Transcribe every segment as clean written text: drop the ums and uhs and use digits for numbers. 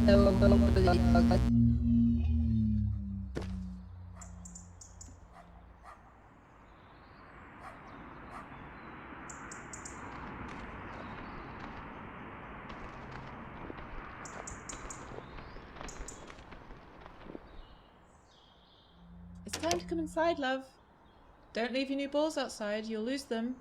It's time to come inside, love. Don't leave your new balls outside, you'll lose them.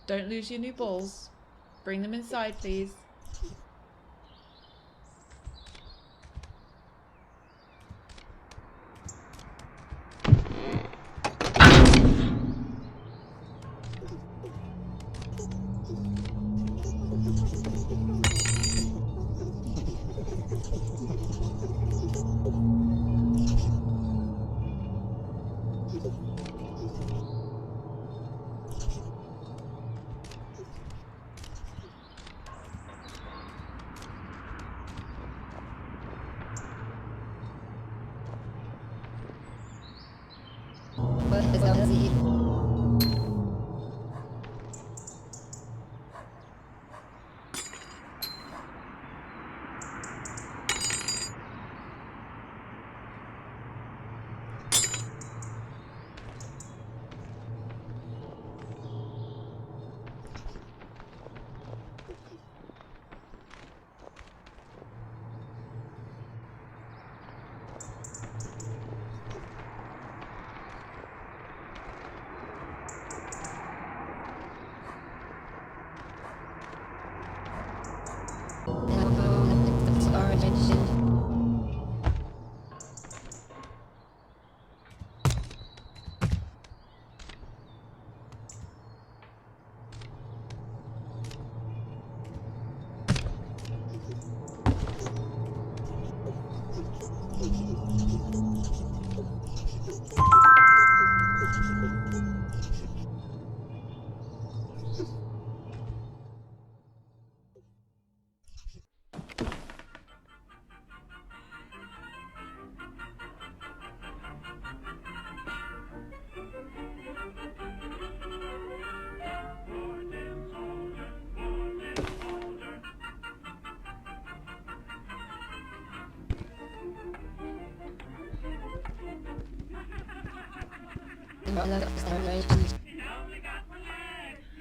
Don't lose your new balls. Bring them inside, please.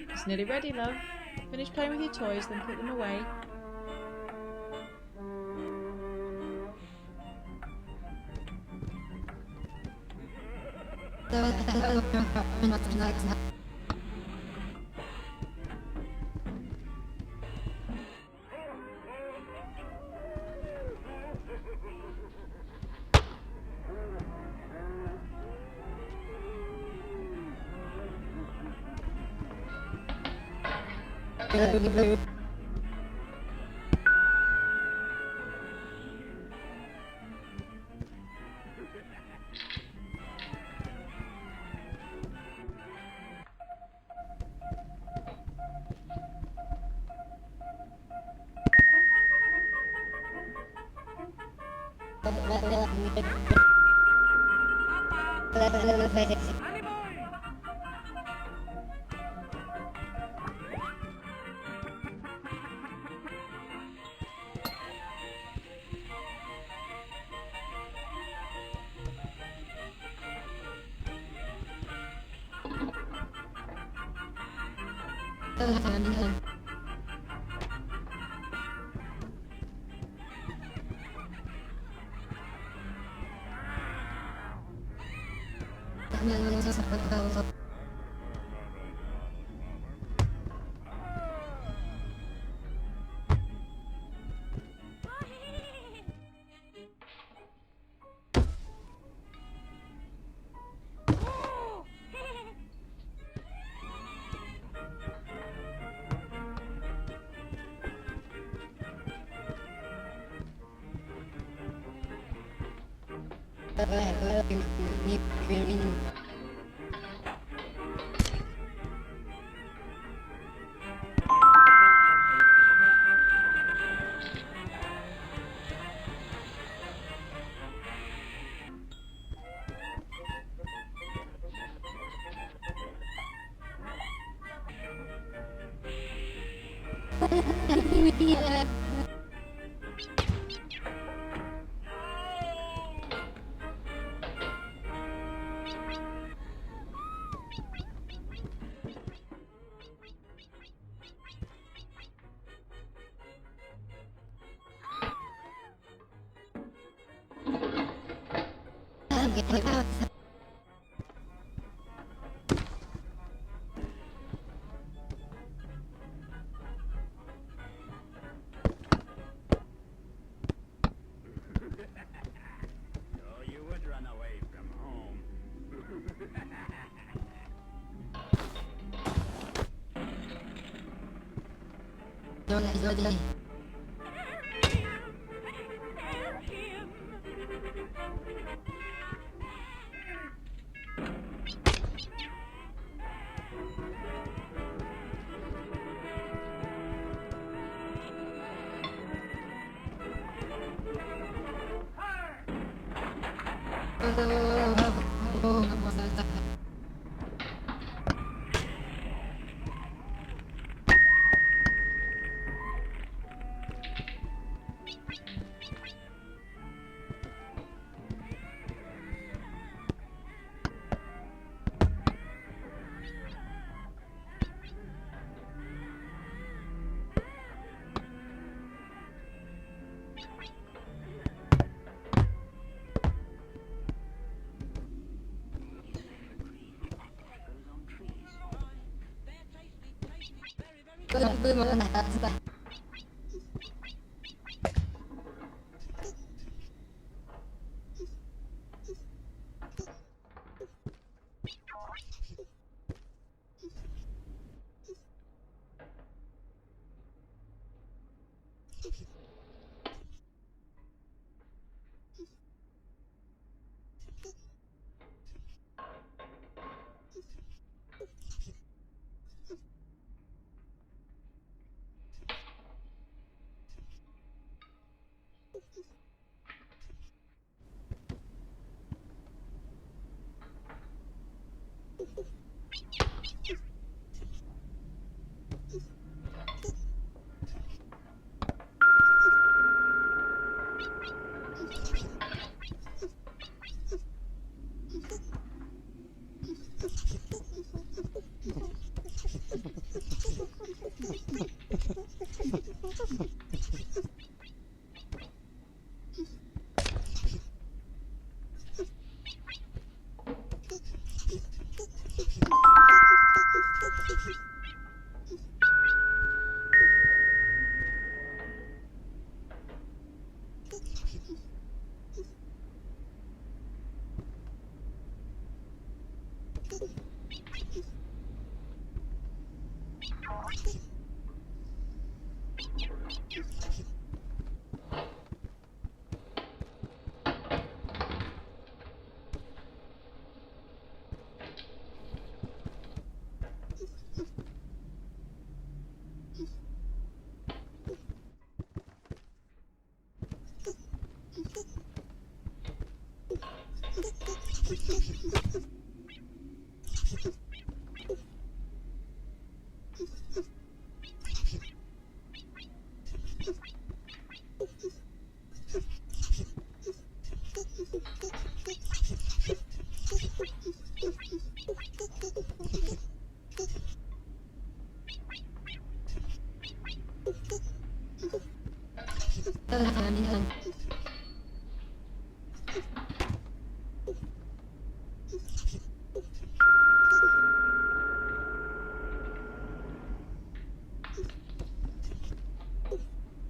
It's nearly ready, love. Finish playing with your toys, then put them away.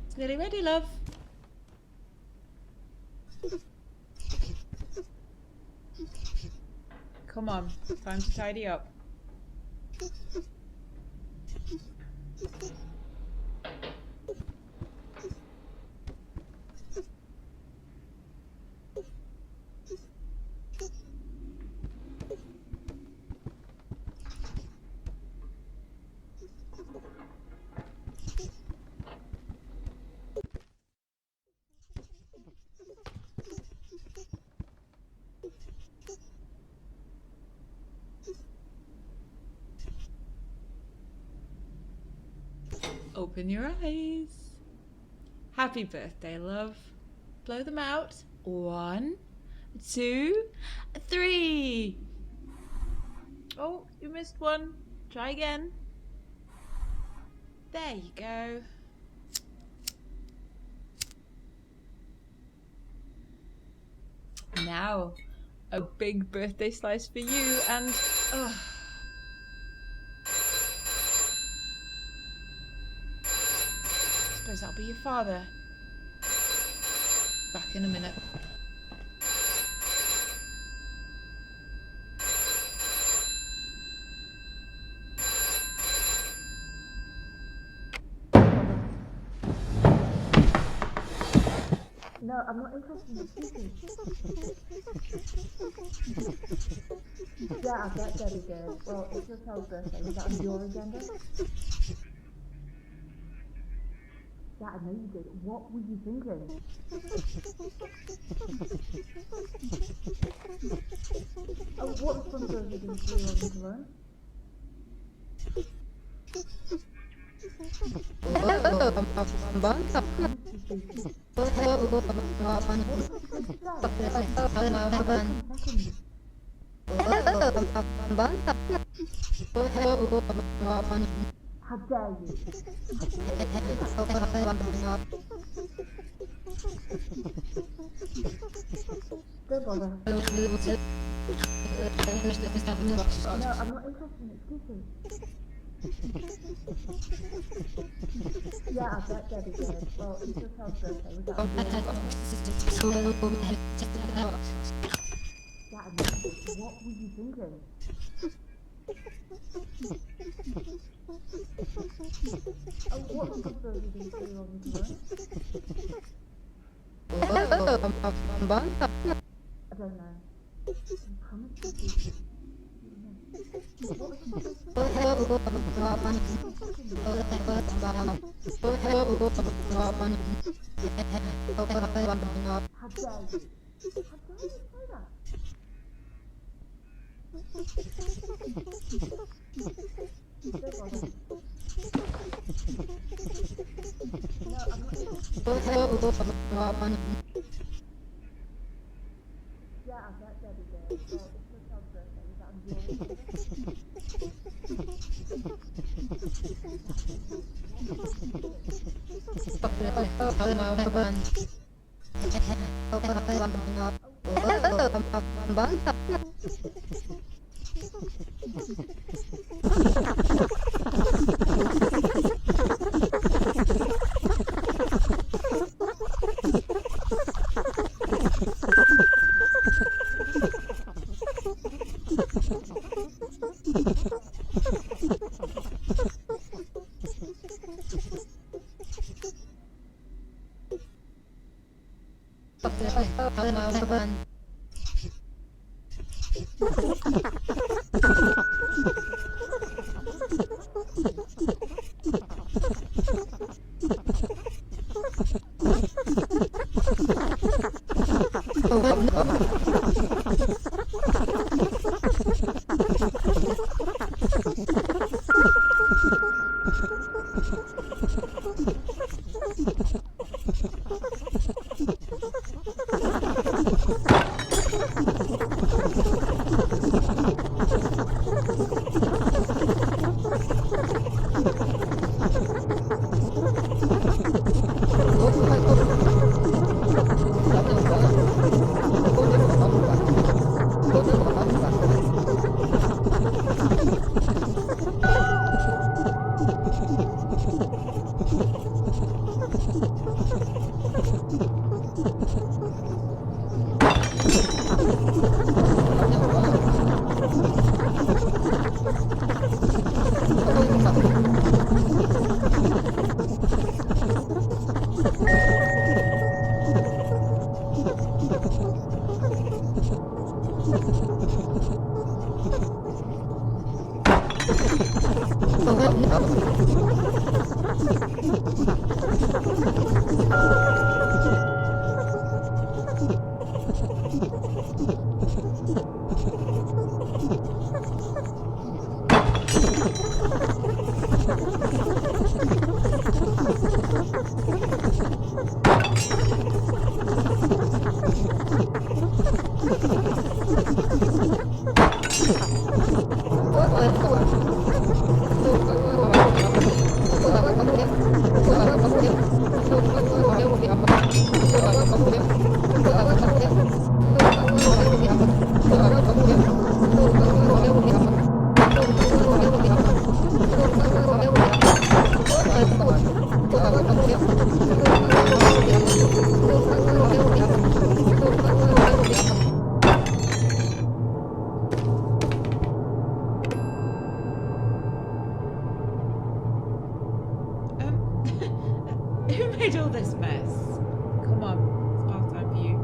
It's nearly ready, love. Come on, time to tidy up. Open your eyes. Happy birthday, love. Blow them out. 1, 2, 3. Oh, you missed one. Try again. There you go. Now, a big birthday slice for you and... Suppose that'll be your father. Back in a minute. No, I'm not interested in speaking. Yeah, I bet Debbie did. Well, it's your child's birthday. Was that on your agenda? Yeah, I know you did. What were you thinking? Oh, what responsibility did you want me to learn? How dare you? Don't bother. No, I'm not interested in excuses. Yeah, I bet Debbie did. Well, it's your child's birthday. Was that on your agenda? Yeah, I know you did. What were you thinking? Oh, what responsibility did you want me to learn? I don't know. You promised me to. How dare you? How dare you say that? Don't bother. No, I'm not interested. Yeah, I bet Debbie did. Well, it's your child's birthday. Was that on your agenda? Who made all this mess? Come on, it's bath time for you.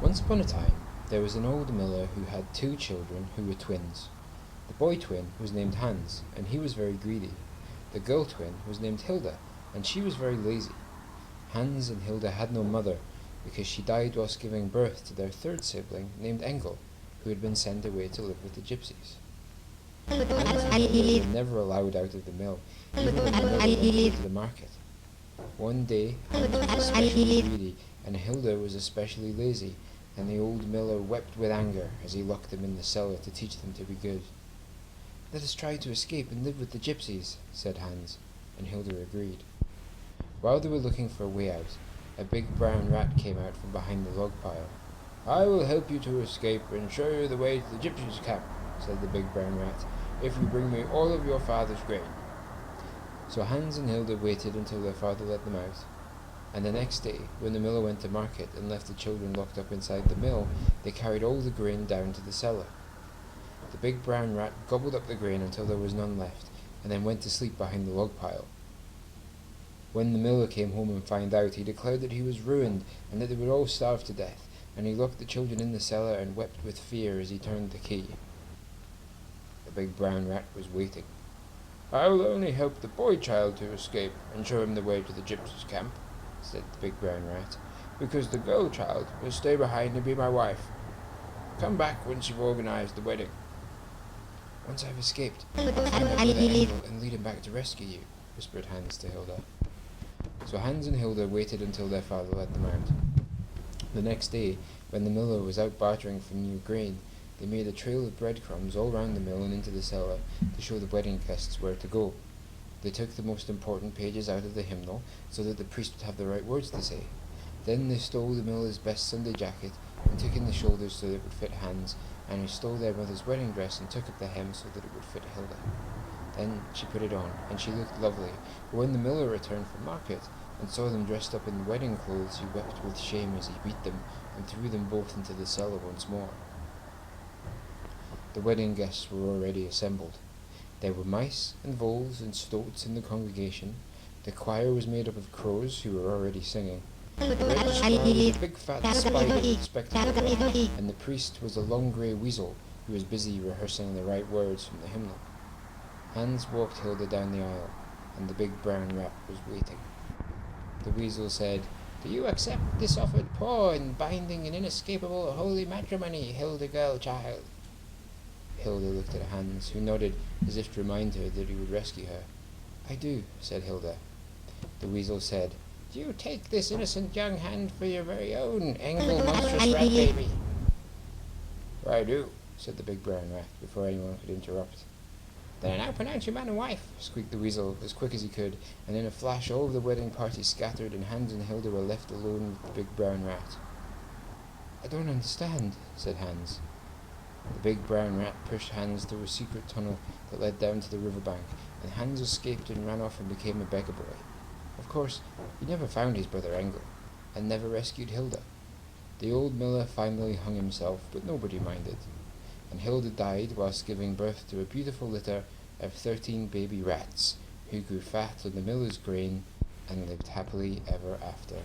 Once upon a time, there was an old miller who had 2 children who were twins. The boy twin was named Hans, and he was very greedy. The girl twin was named Hilda, and she was very lazy. Hans and Hilda had no mother, because she died whilst giving birth to their 3rd sibling named Engel, who had been sent away to live with the gypsies. Hans and Hilda were never allowed out of the mill, even when the miller went to the market. One day, Hans was especially greedy, and Hilda was especially lazy, and the old miller wept with anger as he locked them in the cellar to teach them to be good. "Let us try to escape and live with the gypsies," said Hans, and Hilda agreed. While they were looking for a way out, a big brown rat came out from behind the log pile. "I will help you to escape and show you the way to the gypsies' camp," said the big brown rat, "if you bring me all of your father's grain." So Hans and Hilda waited until their father let them out, and the next day, when the miller went to market and left the children locked up inside the mill, they carried all the grain down to the cellar. The big brown rat gobbled up the grain until there was none left, and then went to sleep behind the log pile. When the miller came home and found out, he declared that he was ruined, and that they would all starve to death, and he locked the children in the cellar and wept with fear as he turned the key. The big brown rat was waiting. "I will only help the boy child to escape, and show him the way to the gypsies' camp," said the big brown rat, "because the girl child will stay behind and be my wife. Come back once you've organized the wedding." "Once I've escaped, find out Engel and lead him back to rescue you," whispered Hans to Hilda. So Hans and Hilda waited until their father let them out. The next day, when the miller was out bartering for new grain, they made a trail of breadcrumbs all round the mill and into the cellar to show the wedding guests where to go. They took the most important pages out of the hymnal so that the priest would have the right words to say. Then they stole the miller's best Sunday jacket and took in the shoulders so that it would fit Hans, and he stole their mother's wedding dress and took up the hem so that it would fit Hilda. Then she put it on, and she looked lovely, but when the miller returned from market and saw them dressed up in wedding clothes, he wept with shame as he beat them and threw them both into the cellar once more. The wedding guests were already assembled. There were mice and voles and stoats in the congregation. The choir was made up of crows who were already singing. The registrar was a big fat spider with spectacles, and the priest was a long grey weasel who was busy rehearsing the right words from the hymnal. Hans walked Hilda down the aisle, and the big brown rat was waiting. The weasel said, "Do you accept this offered paw in binding and inescapable holy matrimony, Hilda girl child?" Hilda looked at Hans, who nodded as if to remind her that he would rescue her. "I do," said Hilda. The weasel said, "Do you take this innocent young hand for your very own Engel monstrous rat baby?" "I do," said the big brown rat, before anyone could interrupt. "Then I now pronounce you man and wife," squeaked the weasel as quick as he could, and in a flash all of the wedding party scattered, and Hans and Hilda were left alone with the big brown rat. "I don't understand," said Hans. The big brown rat pushed Hans through a secret tunnel that led down to the riverbank, and Hans escaped and ran off and became a beggar boy. Of course, he never found his brother Engel, and never rescued Hilda. The old miller finally hung himself, but nobody minded, and Hilda died whilst giving birth to a beautiful litter of 13 baby rats, who grew fat on the miller's grain and lived happily ever after.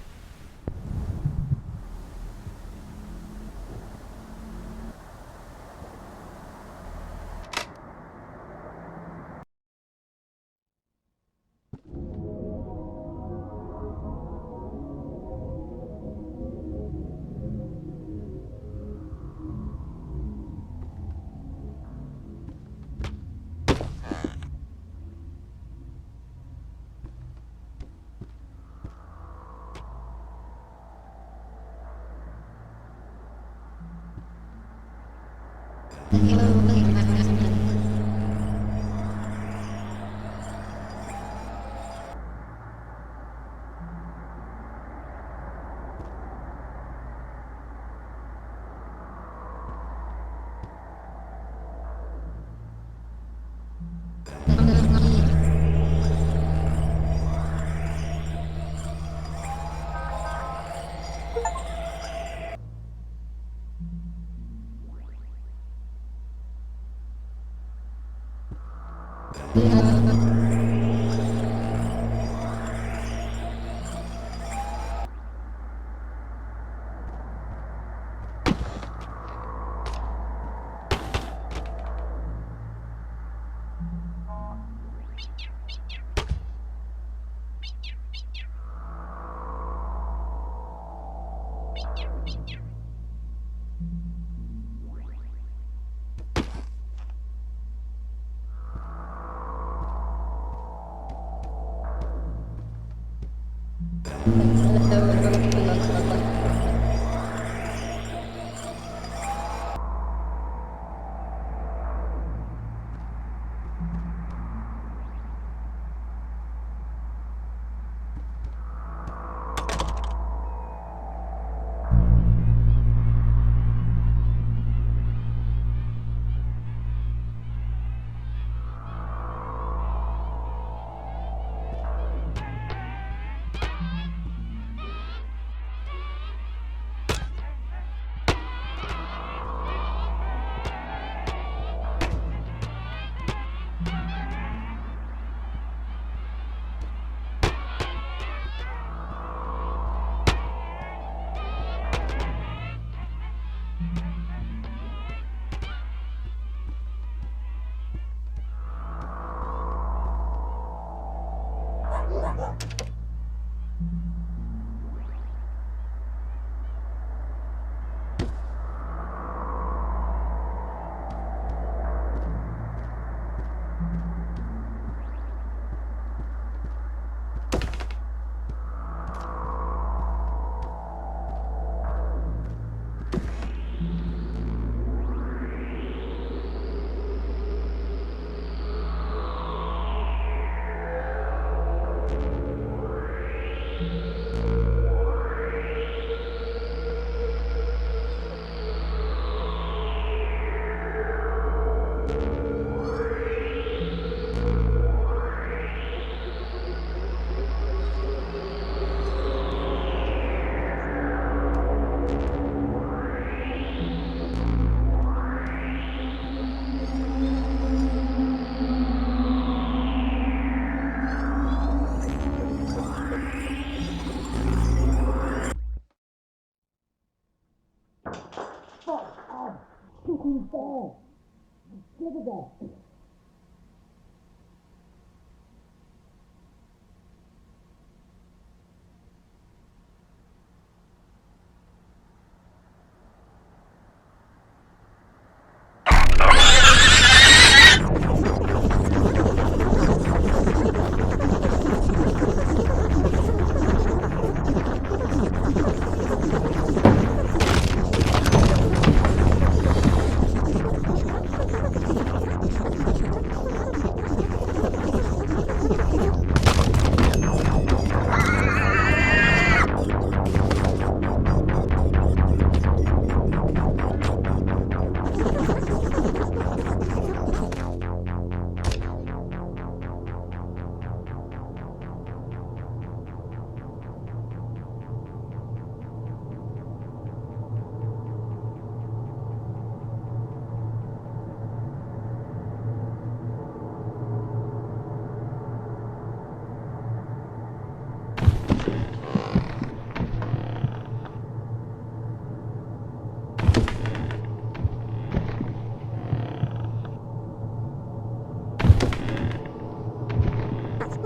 You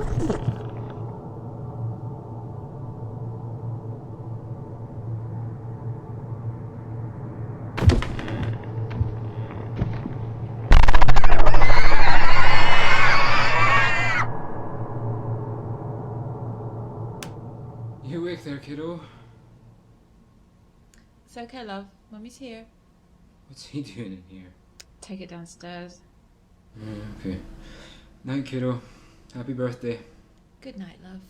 awake there, kiddo? It's okay, love. Mummy's here. What's he doing in here? Take it downstairs. Okay. Night, kiddo. Happy birthday. Good night, love.